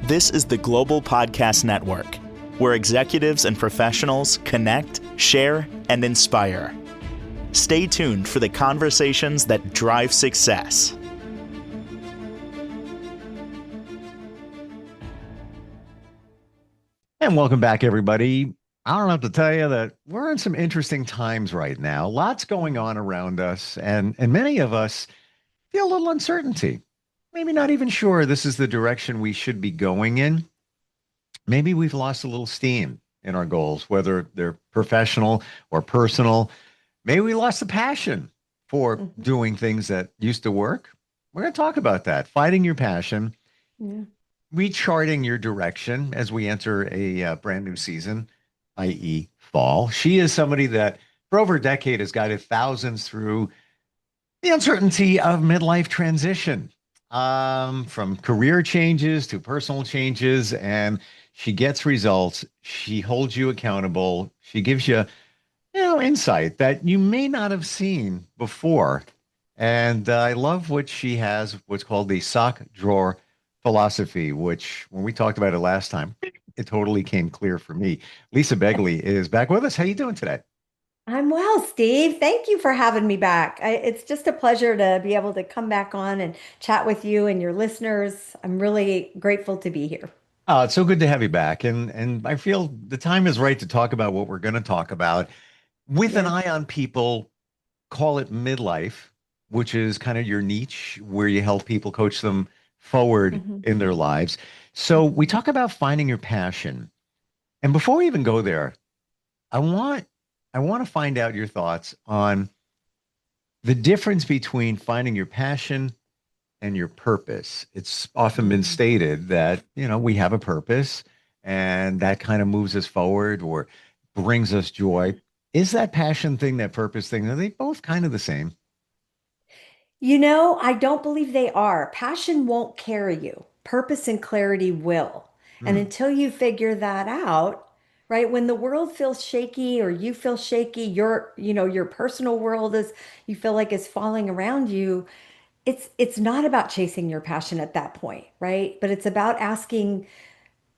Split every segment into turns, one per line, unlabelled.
This is the Global Podcast Network, where executives and professionals connect, share, and inspire. Stay tuned for the conversations that drive success.
And welcome back, everybody. I don't have to tell you that we're in some interesting times right now. Lots going on around us, and many of us feel a little uncertainty. Maybe not even sure this is the direction we should be going in. Maybe we've lost a little steam in our goals, whether they're professional or personal. Maybe we lost the passion for doing things that used to work. We're going to talk about that, fighting your passion, recharting your direction as we enter a brand new season, i.e., fall. She is somebody that for over a decade has guided thousands through the uncertainty of midlife transition, from career changes to personal changes, and she gets results. She holds you accountable. She gives you, insight that you may not have seen before. And I love what she has, what's called the sock drawer philosophy, which when we talked about it last time, it totally came clear for me. Lisa Begley is back with us. How you doing today?
I'm well, Steve. Thank you for having me back. It's just a pleasure to be able to come back on and chat with you and your listeners. I'm really grateful to be here.
Oh, it's so good to have you back. And I feel the time is right to talk about what we're going to talk about with an
Yeah.
eye on people, call it midlife, which is kind of your niche where you help people coach them forward
Mhm.
in their lives. So we talk about finding your passion. And before we even go there, I want I want to find out your thoughts on the difference between finding your passion and your purpose. It's often been
Mhm.
stated that, we have a purpose and that kind of moves us forward or brings us joy. Is that passion thing, that purpose thing, are they both kind of the same?
I don't believe they are. Passion won't carry you. Purpose and clarity will. And
Hmm.
until you figure that out, right, when the world feels shaky or you feel shaky, your personal world you feel like is falling around you, it's not about chasing your passion at that point, right? But it's about asking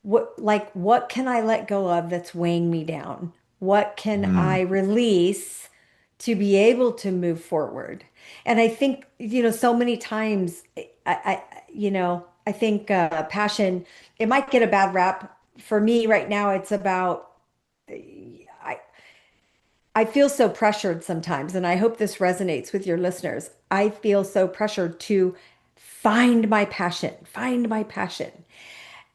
what can I let go of that's weighing me down? What can
Hmm.
I release to be able to move forward? And I think, so many times I think passion, it might get a bad rap. For me right now, it's about I I feel so pressured sometimes, and I hope this resonates with your listeners. I feel so pressured to find my passion, find my passion.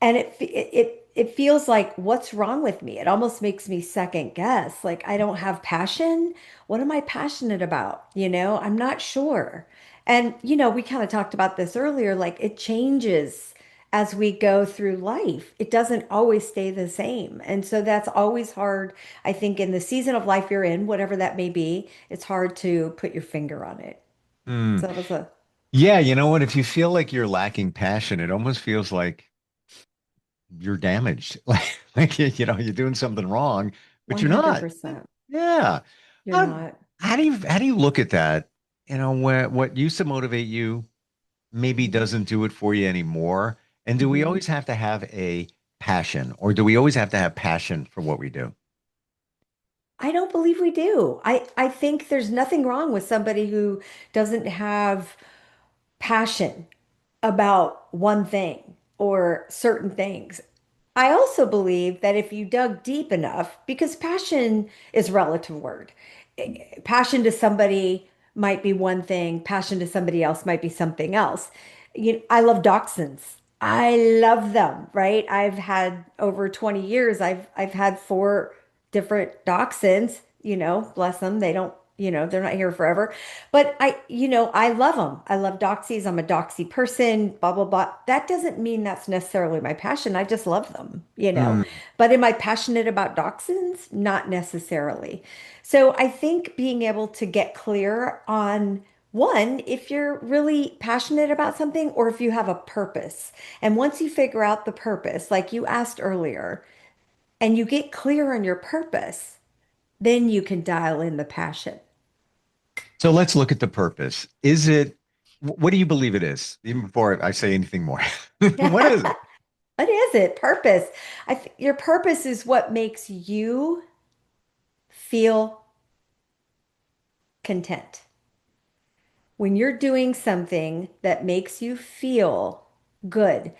And it feels like, what's wrong with me? It almost makes me second guess. Like, I don't have passion. What am I passionate about? I'm not sure. And we kind of talked about this earlier, like it changes as we go through life. It doesn't always stay the same. And so that's always hard. I think in the season of life you're in, whatever that may be, it's hard to put your finger on it.
Hmm.
So that was a
Yeah, you know what? If you feel like you're lacking passion, it almost feels like you're damaged. Like you're doing something wrong, but you're not.
100%.
Yeah.
You're
How,
not.
how do you look at that? What used to motivate you maybe
Mhm.
doesn't do it for you anymore. And do we
Mhm.
always have to have a passion, or do we always have to have passion for what we do?
I don't believe we do. I think there's nothing wrong with somebody who doesn't have passion about one thing or certain things. I also believe that if you dug deep enough, because passion is a relative word. Passion to somebody might be one thing, passion to somebody else might be something else. I love dachshunds. I love them, right? I've had over 20 years, I've had four different dachshunds, bless them. They don't, they're not here forever. But I love them. I love doxies. I'm a doxy person, blah, blah, blah. That doesn't mean that's necessarily my passion. I just love them.
Mm.
But am I passionate about dachshunds? Not necessarily. So I think being able to get clear on one, if you're really passionate about something or if you have a purpose. And once you figure out the purpose, like you asked earlier, and you get clear on your purpose, then you can dial in the passion.
So let's look at the purpose. What do you believe it is? Even before I say anything more, what is it?
What is it? Purpose. Your purpose is what makes you feel content. When you're doing something that makes you feel good,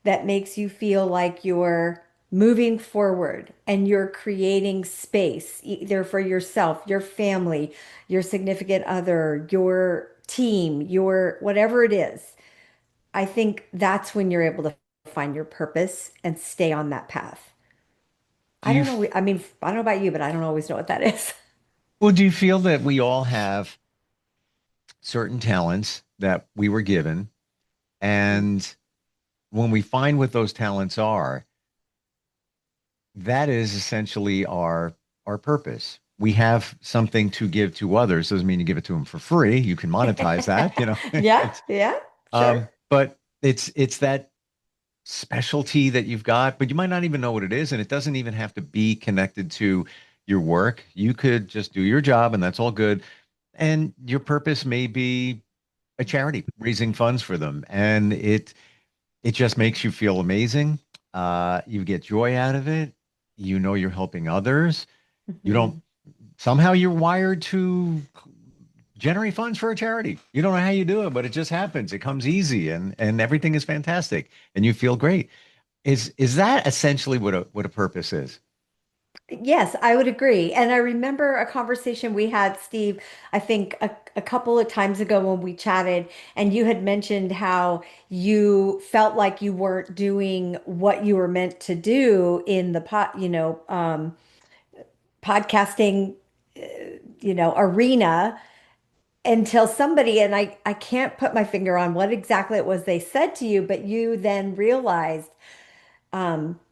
that makes you feel like you're moving forward and you're creating space, either for yourself, your family, your significant other, your team, your whatever it is, I think that's when you're able to find your purpose and stay on that path.
Do
I
you,
don't know. I mean, I don't know about you, but I don't always know what that is.
well, do you feel that we all have certain talents that we were given? And when we find what those talents are, that is essentially our purpose. We have something to give to others. Doesn't mean you give it to them for free. You can monetize that, you know.
Yeah,
It's
yeah, sure.
but it's that specialty that you've got, but you might not even know what it is, and it doesn't even have to be connected to your work. You could just do your job, and that's all good. And your purpose may be a charity, raising funds for them, and it just makes you feel amazing. You get joy out of it. You know you're helping others. You don't
Mhm.
somehow you're wired to generate funds for a charity. You don't know how you do it, but it just happens. It comes easy and everything is fantastic and you feel great. Is that essentially what a purpose is?
Yes, I would agree. And I remember a conversation we had, Steve, I think a couple of times ago when we chatted, and you had mentioned how you felt like you weren't doing what you were meant to do in the podcasting, arena until somebody, and I can't put my finger on what exactly it was they said to you, but you then realized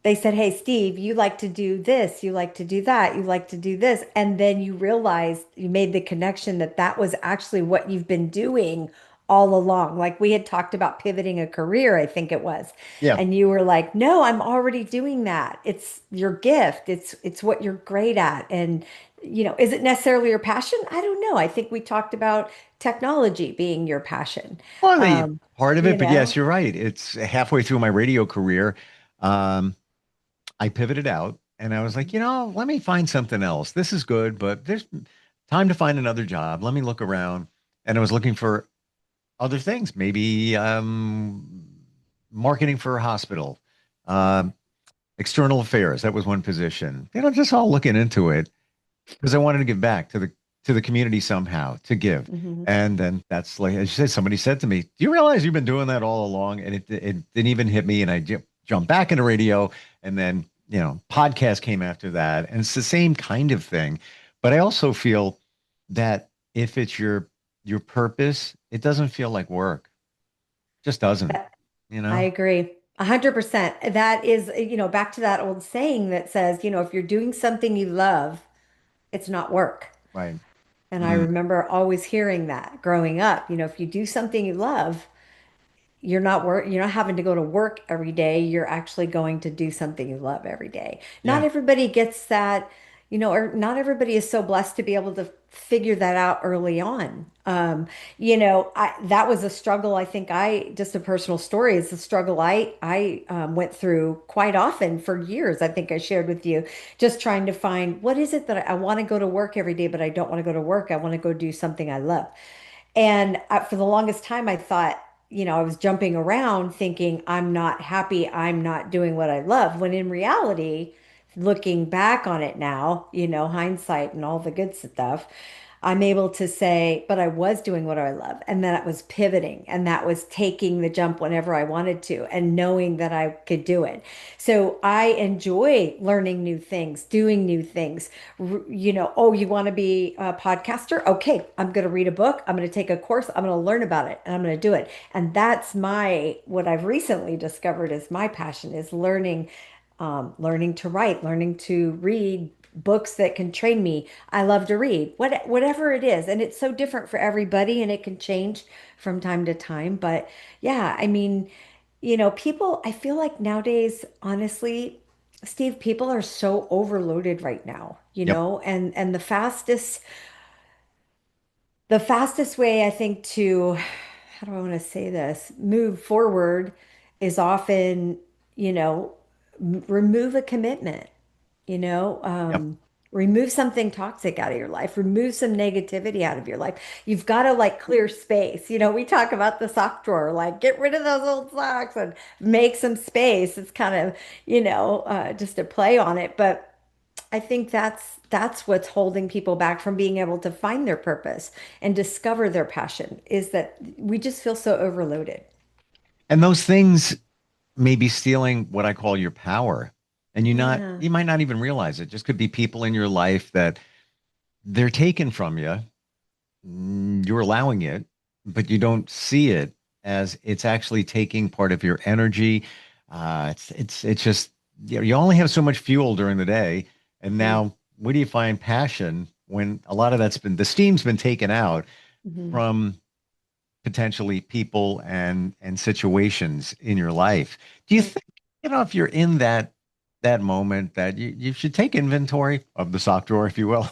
they said, "Hey, Steve, you like to do this, you like to do that, you like to do this." And then you realized you made the connection that that was actually what you've been doing all along. Like we had talked about pivoting a career, I think it was.
Yeah.
And you were like, "No, I'm already doing that. It's your gift. It's what you're great at." And is it necessarily your passion? I don't know. I think we talked about technology being your passion.
Well, the
Um,
part of
you
it, but yes,
know.
you're right. It's halfway through my radio career. Um, I pivoted out and I was like, let me find something else. This is good, but there's time to find another job. Let me look around. And I was looking for other things, maybe marketing for a hospital, um, external affairs. That was one position. Just all looking into it because I wanted to give back to the community somehow to give.
Mhm.
And then that's like, as you said, somebody said to me, "Do you realize you've been doing that all along?" And it didn't even hit me. And I jumped back into radio, and then podcast came after that, and it's the same kind of thing. But I also feel that if it's your purpose, it doesn't feel like work. Just doesn't. You
I
know?
agree. 100%. That is, back to that old saying that says, if you're doing something you love, it's not work.
Right.
And I
Mm,
remember always hearing that growing up. If you do something you love, you're not having to go to work every day. You're actually going to do something you love every day. Not
yeah.
everybody gets that, or not everybody is so blessed to be able to figure that out early on. That was a struggle. I think just a personal story is a struggle I went through quite often for years. I think I shared with you, just trying to find what is it that I want to go to work every day, but I don't want to go to work. I want to go do something I love. And for the longest time, I thought, I was jumping around thinking, I'm not happy. I'm not doing what I love. When in reality, looking back on it now, hindsight and all the good stuff, I'm able to say, but I was doing what I love. And that was pivoting and that was taking the jump whenever I wanted to and knowing that I could do it. So I enjoy learning new things, doing new things. Oh, you want to be a podcaster? Okay, I'm going to read a book. I'm going to take a course. I'm going to learn about it and I'm going to do it. And that's what I've recently discovered is my passion is learning to write, learning to read books that can train me. I love to read, whatever it is. And it's so different for everybody and it can change from time to time. But yeah, I mean, people, I feel like nowadays, honestly, Steve, people are so overloaded right now,
Yep.
and the fastest way I think to, how do I want to say this, move forward is often, you know, remove a commitment, you know,
Yep.
remove something toxic out of your life, remove some negativity out of your life. You've got to like clear space. You know, we talk about the sock drawer, like get rid of those old socks and make some space. It's kind of, just a play on it. But I think that's what's holding people back from being able to find their purpose and discover their passion is that we just feel so overloaded.
And those things may be stealing what I call your power. And
Yeah.
you might not even realize it. Just could be people in your life that they're taken from you. You're allowing it, but you don't see it as it's actually taking part of your energy. It's just you only have so much fuel during the day, and
Mm-hmm.
now where do you find passion when a lot of the steam's been taken out
Mm-hmm.
from potentially people and situations in your life? Do you
Right.
think, if you're in that moment that you should take inventory of the sock drawer, if you will,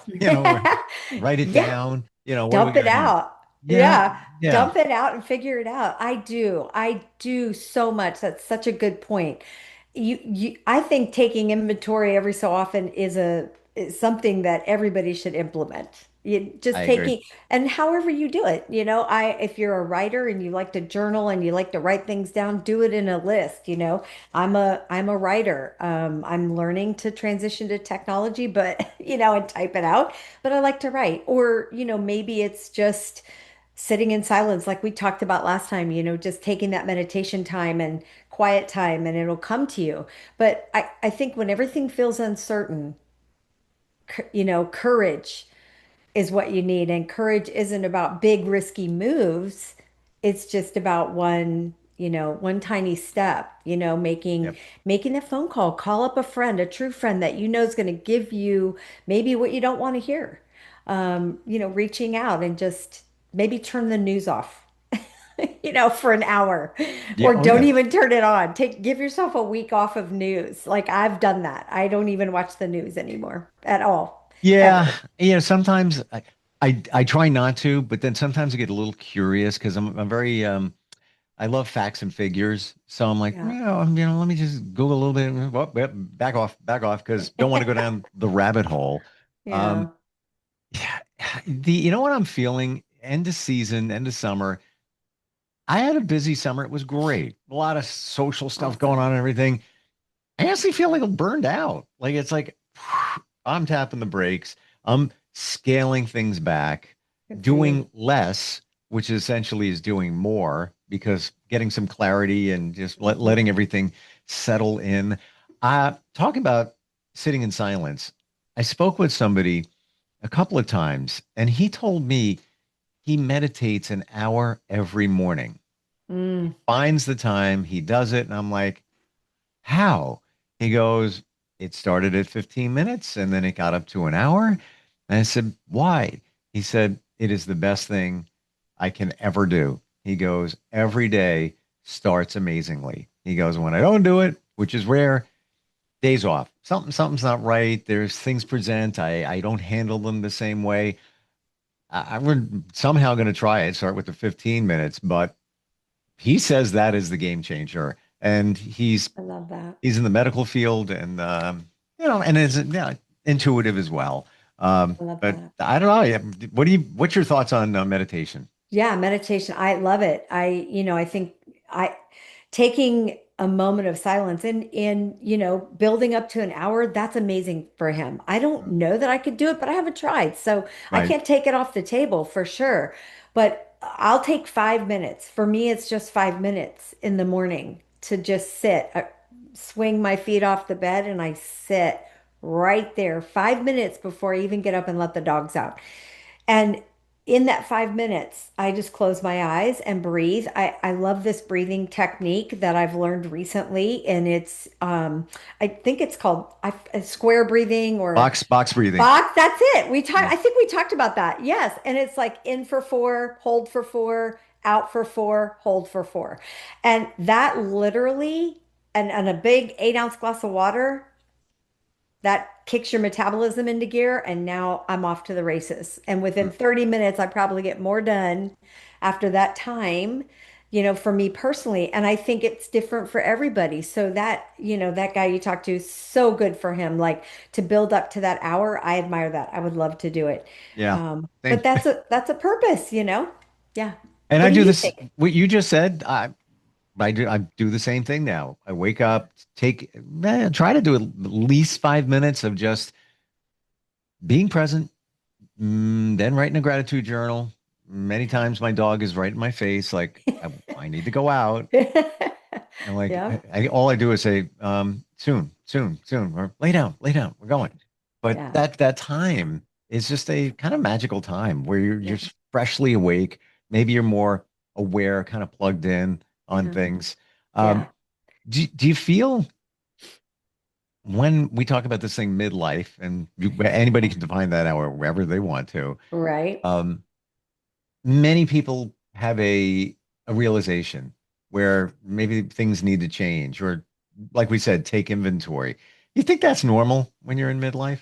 write it
Yeah.
down, what do we
Dump it
got here?
out.
Yeah,
Yeah.
yeah,
Dump it out and figure it out. I do. I do so much. That's such a good point. I think taking inventory every so often is something that everybody should implement. You
I
just
agree.
taking and however you do it, if you're a writer and you like to journal and you like to write things down, do it in a list, I'm a writer. I'm learning to transition to technology, but and type it out, but I like to write. Or, maybe it's just sitting in silence, like we talked about last time, just taking that meditation time and quiet time and it'll come to you. But I think when everything feels uncertain, courage is what you need. And courage isn't about big, risky moves. It's just about one tiny step, making
Yep.
making a phone call, call up a friend, a true friend that you know is going to give you maybe what you don't want to hear. Reaching out and just maybe turn the news off, for an hour
Yeah.
or
Oh,
don't
yeah.
even turn it on. Give yourself a week off of news. Like I've done that. I don't even watch the news anymore at all,
Yeah.
ever.
Sometimes I try not to, but then sometimes I get a little curious because I'm very I love facts and figures. So I'm like,
Yeah.
let me just Google a little bit. Well, yep, back off, because don't want to go down the rabbit hole. Um,
Yeah.
yeah, you know what I'm feeling? End of season, end of summer. I had a busy summer. It was great. A lot of social stuff going on
Awesome.
and everything. I honestly feel like I'm burned out. Like it's like I'm tapping the brakes. I'm scaling things back,
Good for you.
doing less, which essentially is doing more because getting some clarity and just
Mhm.
letting everything settle in. Talking about sitting in silence. I spoke with somebody a couple of times, and he told me he meditates an hour every morning. He
Mm,
finds the time, he does it, and I'm like, how? He goes, it started at 15 minutes and then it got up to an hour. And I said, why? He said, it is the best thing I can ever do. He goes, every day starts amazingly. He goes, when I don't do it, which is rare, days off. Something's not right. There's things present. I don't handle them the same way. I'm somehow going to try it, start with the 15 minutes, but he says that is the game changer. And
I love that.
he's in the medical field and and is yeah intuitive as well.
I love
But
that.
I don't know. What's your thoughts on meditation?
Yeah, meditation. I love it. I think I taking a moment of silence and building up to an hour, that's amazing for him. I don't
Mm.
know that I could do it, but I haven't tried. So I
Right.
can't take it off the table for sure. But I'll take 5 minutes. For me, it's just 5 minutes in the morning to just sit, swing my feet off the bed and I sit right there 5 minutes before I even get up and let the dogs out. And in that 5 minutes, I just close my eyes and breathe. I love this breathing technique that I've learned recently, and I think it's called square breathing or
Box breathing.
box. That's it.
Yeah.
I think we talked about that. Yes, and it's like in for four, hold for four, out for four, hold for four, and that literally, and a big 8 ounce glass of water that kicks your metabolism into gear and now I'm off to the races. And within
Mm.
30 minutes I probably get more done after that time, for me personally. And I think it's different for everybody. So that, that guy you talked to is so good for him. Like to build up to that hour, I admire that. I would love to do it.
Yeah.
But
Same.
that's a purpose. Yeah.
And
What
I
do
do
you
this,
think?
what you just said, I do the same thing now. I wake up, try to do at least 5 minutes of just being present, then writing a gratitude journal. Many times my dog is right in my face, like I need to go out. And like
Yeah.
all I do is say, soon, soon, soon, or lay down, we're going. But
Yeah.
that time is just a kind of magical time where you're
Yeah.
freshly awake. Maybe you're more aware, kind of plugged in on
Yeah.
things. Um,
Yeah.
do you feel when we talk about this thing midlife, and anybody can define that however they want to,
Right.
um, many people have a realization where maybe things need to change, or like we said, take inventory. You think that's normal when you're in midlife?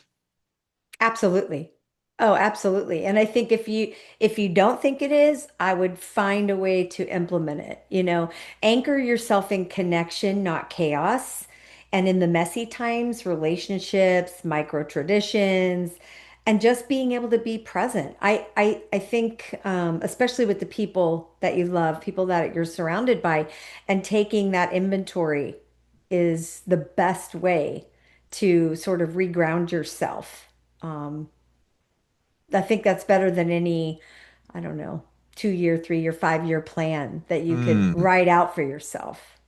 Absolutely. Oh, absolutely. And I think if you don't think it is, I would find a way to implement it. Anchor yourself in connection, not chaos. And in the messy times, relationships, micro traditions, and just being able to be present. I think, especially with the people that you love, people that you're surrounded by, and taking that inventory is the best way to sort of reground yourself. Um, I think that's better than any, I don't know, 2-year, 3-year, 5-year plan that you could
Mm.
write out for yourself.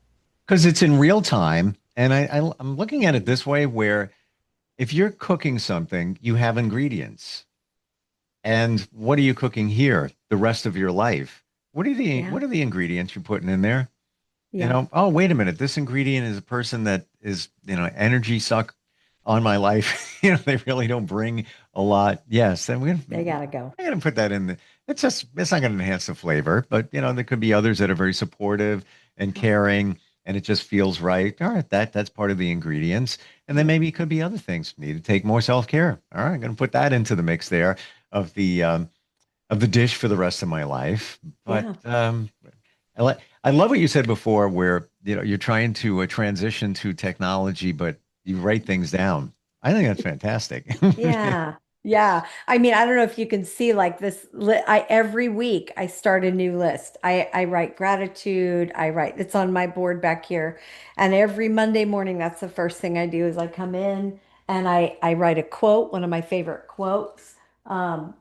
Because it's in real time. And I'm looking at it this way, where if you're cooking something, you have ingredients. And what are you cooking here the rest of your life?
Yeah.
What are the ingredients you're putting in there?
Yeah.
Oh, wait a minute. This ingredient is a person that is, energy suck on my life. They really don't bring a lot. Yes, then
They gotta go.
we're gonna put that in the, it's not gonna enhance the flavor, but there could be others that are very supportive and
Yeah.
caring, and it just feels right. All right, that's part of the ingredients. And then
Yeah.
maybe it could be other things. Need to take more self-care. All right, I'm gonna put that into the mix there of the dish for the rest of my life. But
Yeah.
I love what you said before, where you're trying to transition to technology, but you write things down. I think that's fantastic.
Yeah. Yeah. I mean, I don't know if you can see like this I every week I start a new list. I write gratitude. I write it's on my board back here. And every Monday morning that's the first thing I do is I come in and I write a quote, one of my favorite quotes.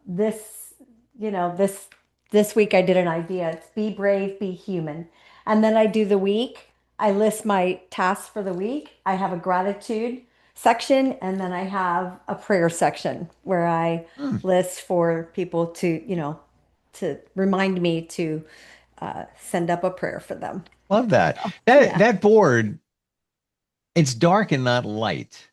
This, this week I did an idea. It's be brave, be human. And then I do the week. I list my tasks for the week. I have a gratitude section, and then I have a prayer section where I
Hmm,
list for people to remind me to send up a prayer for them.
love that.
So,
That
yeah.
that board, it's dark and not light.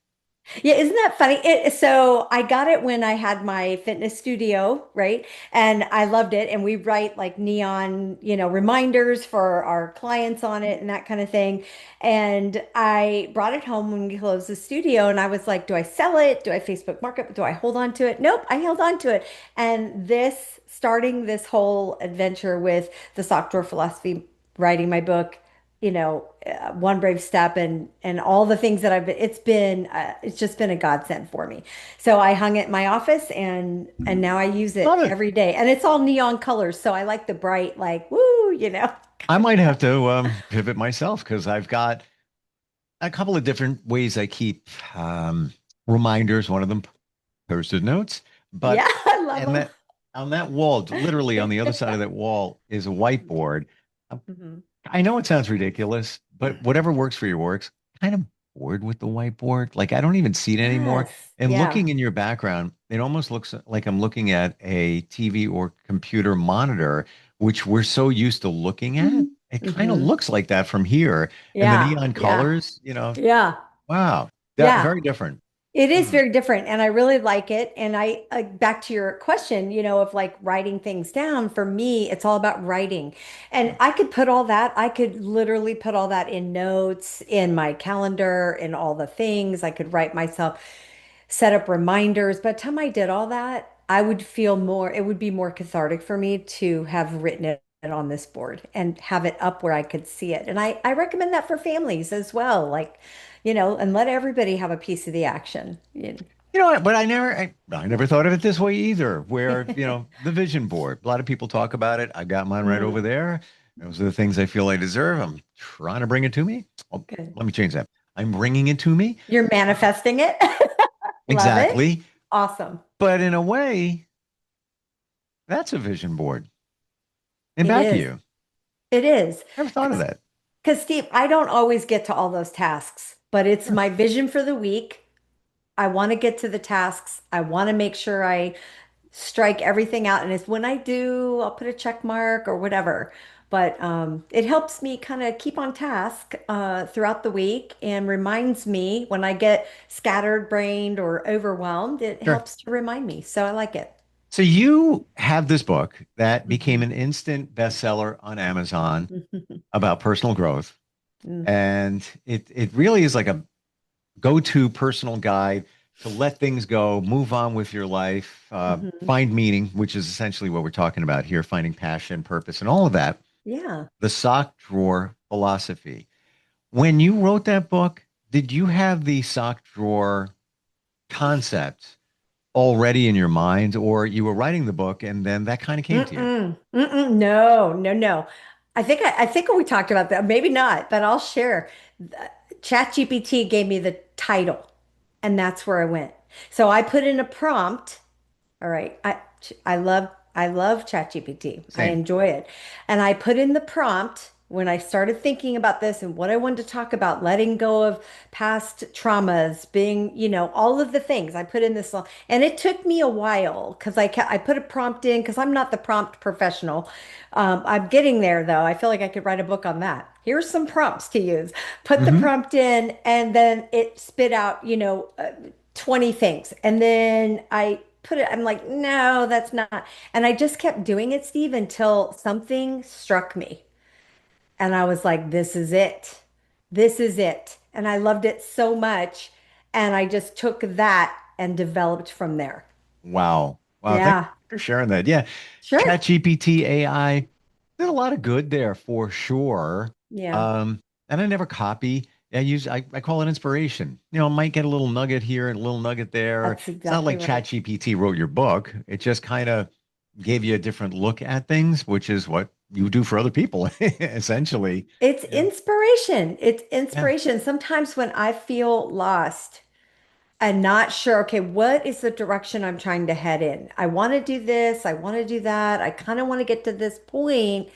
Yeah, isn't that funny? So I got it when I had my fitness studio, right? And I loved it. And we write like neon, reminders for our clients on it and that kind of thing. And I brought it home when we closed the studio and I was like, do I sell it? Do I Facebook market? Do I hold on to it? Nope, I held on to it. And starting this whole adventure with the sock drawer philosophy, writing my book, one brave step and all the things that it's just been a godsend for me. So I hung it in my office and now I use it
Love it.
every day. And it's all neon colors, so I like the bright like woo.
I might have to pivot myself, because I've got a couple of different ways I keep reminders. One of them, Post-it notes,
Yeah,
but
I love
and
them.
that on that wall, literally on the other side of that wall, is a whiteboard.
Mhm.
I know it sounds ridiculous, but whatever works for your works. Kind of bored with the whiteboard. Like I don't even see it anymore.
Yes.
And
Yeah.
looking in your background, it almost looks like I'm looking at a TV or computer monitor, which we're so used to looking at. It kind of
Hmm.
looks like that from here. And the
Yeah.
neon
Yeah.
colors,
Yeah.
wow,
Yeah.
very different.
It is
Hmm.
very different, and I really like it. And back to your question, of like writing things down. For me, it's all about writing, and I could put all that. I could literally put all that in notes, in my calendar, in all the things. I could write myself, set up reminders. By the time I did all that, I would feel more. It would be more cathartic for me to have written it on this board and have it up where I could see it. And I recommend that for families as well. Like, and let everybody have a piece of the action.
You know what? But I never thought of it this way either. Where, the vision board. A lot of people talk about it. I got mine right over
Mm,
there. Those are the things I feel I deserve. I'm trying to bring it to me. Oh,
good.
let me change that. I'm bringing it to me.
You're manifesting it. Love it.
Exactly.
Awesome.
But in a way, that's a vision board in
It
back of
is.
you.
It is.
Never thought of that.
Because, Steve, I don't always get to all those tasks, but it's
Sure.
my vision for the week. I want to get to the tasks. I want to make sure I strike everything out. And it's when I do, I'll put a check mark or whatever. But it helps me kind of keep on task throughout the week and reminds me when I get scattered brained or overwhelmed, it
Sure.
helps to remind me. So I like it.
So you have this book that became
Mhm.
an instant bestseller on Amazon about personal growth. And it really is like a go-to personal guide to let things go, move on with your life,
Mhm.
find meaning, which is essentially what we're talking about here, finding passion, purpose, and all of that.
Yeah.
The sock drawer philosophy. When you wrote that book, did you have the sock drawer concept already in your mind, or you were writing the book and then that kind of came to you?
Mm-mm. Mm-mm. No, no, no. I think we talked about that. Maybe not, but I'll share. ChatGPT gave me the title, and that's where I went. So I put in a prompt. All right. I love ChatGPT. I
Same.
enjoy it. And I put in the prompt when I started thinking about this and what I wanted to talk about, letting go of past traumas, being, all of the things. I put in this and it took me a while because I put a prompt in because I'm not the prompt professional. I'm getting there though. I feel like I could write a book on that. Here's some prompts to use. Put the
Hmm.
prompt in and then it spit out, 20 things. And then I put it, I'm like, no, that's not. And I just kept doing it, Steve, until something struck me. And I was like, this is it. This is it. And I loved it so much. And I just took that and developed from there.
Wow. Wow. Thank you
Yeah,
for sharing that. Yeah.
sure.
ChatGPT AI did a lot of good there for sure.
Yeah,
Um, and I never copy. I call it inspiration. Might get a little nugget here and a little nugget there.
that's
It's not
exactly
like
right.
ChatGPT wrote your book. It just kind of gave you a different look at things, which is what you do for other people, essentially.
It's
Yeah.
inspiration. It's
Yeah.
inspiration. Sometimes when I feel lost, and not sure, okay, what is the direction I'm trying to head in? I want to do this, I want to do that. I kind of want to get to this point,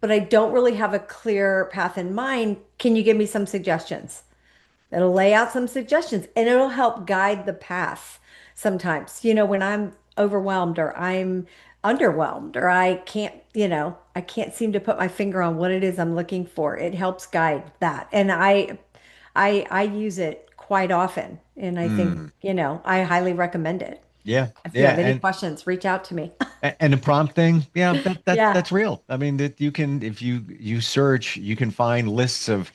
but I don't really have a clear path in mind. Can you give me some suggestions? It'll lay out some suggestions and it'll help guide the path sometimes. When I'm overwhelmed or I'm underwhelmed or I can't seem to put my finger on what it is I'm looking for. It helps guide that. And I use it quite often. And I think,
Mm.
I highly recommend it.
Yeah.
If you
Yeah.
have any questions, reach out to me.
And the prompt thing, yeah,
Yeah.
that's real. I mean, that you can, if you search, you can find lists of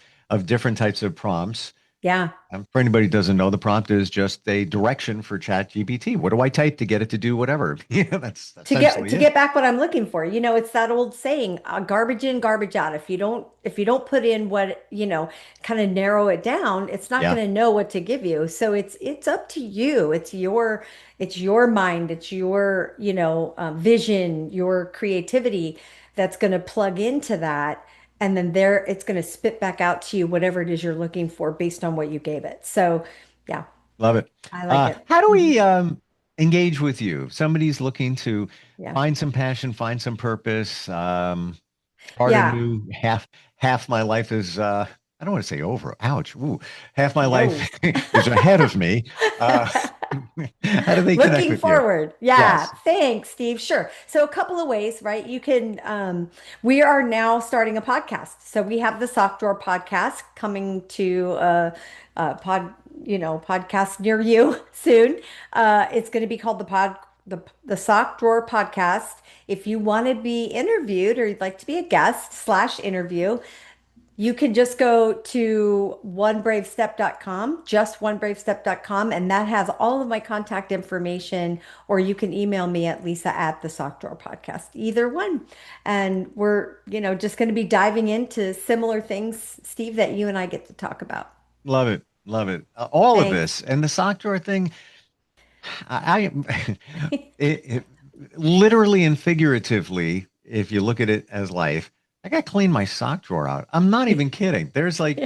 different types of prompts.
Yeah.
For anybody who doesn't know, the prompt is just a direction for Chat GPT. What do I type to get it to do whatever? Yeah, that's
to get
essentially
to
it.
get back what I'm looking for. It's that old saying, garbage in, garbage out. If you don't put in what, kind of narrow it down, it's not
Yeah,
going to know what to give you. So it's up to you. It's your mind, it's your, vision, your creativity that's going to plug into that. And then there it's going to spit back out to you whatever it is you're looking for based on what you gave it. So yeah,
love it.
I like it.
How do
Mhm.
we engage with you? If somebody's looking to
Yeah.
find some passion, find some purpose, start a
Yeah.
new half my life is I don't want to say over. Ouch. Ooh, half my life
No.
is ahead of me. Uh, how do they connect
Looking
with you?
forward. Yeah.
Yes.
Thanks, Steve. Sure. So a couple of ways, right? We are now starting a podcast. So we have the Sock Drawer podcast coming to podcast near you soon. It's going to be called the Sock Drawer Podcast. If you want to be interviewed or you'd like to be a guest slash interview, You can just go to onebravestep.com, just onebravestep.com, and that has all of my contact information, or you can email me at Lisa at the Sock Drawer Podcast, either one. And we're, just going to be diving into similar things, Steve, that you and I get to talk about.
Love it. Love it. All of
Thanks.
this and the sock drawer thing. I it, literally and figuratively, if you look at it as life, I got to clean my sock drawer out. I'm not even kidding. There's like,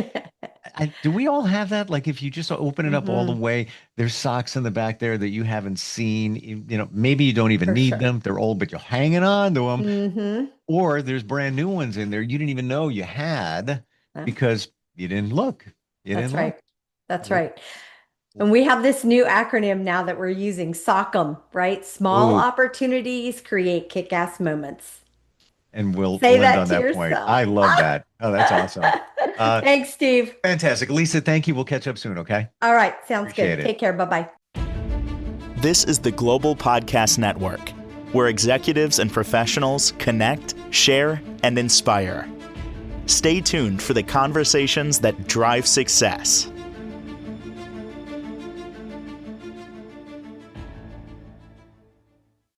do we all have that? Like, if you just open it up all the
Hmm.
way, there's socks in the back there that you haven't seen. Maybe you don't even
For
need
sure.
them. They're old, but you're hanging on to them.
Hmm.
Or there's brand new ones in there you didn't even know you had because you didn't look. You
That's
didn't look.
right. That's right. And we have this new acronym now that we're using, SOCM, right? Small
Ooh,
opportunities create kick-ass moments.
and we'll
Say
end
that
on
to
that point.
yourself.
I love that. Oh, that's awesome. Uh,
Thanks, Steve.
Fantastic. Lisa, thank you. We'll catch up soon, okay?
All right. Sounds
Appreciate
good.
it.
Take care. Bye-bye.
This is the Global Podcast Network, where executives and professionals connect, share, and inspire. Stay tuned for the conversations that drive success.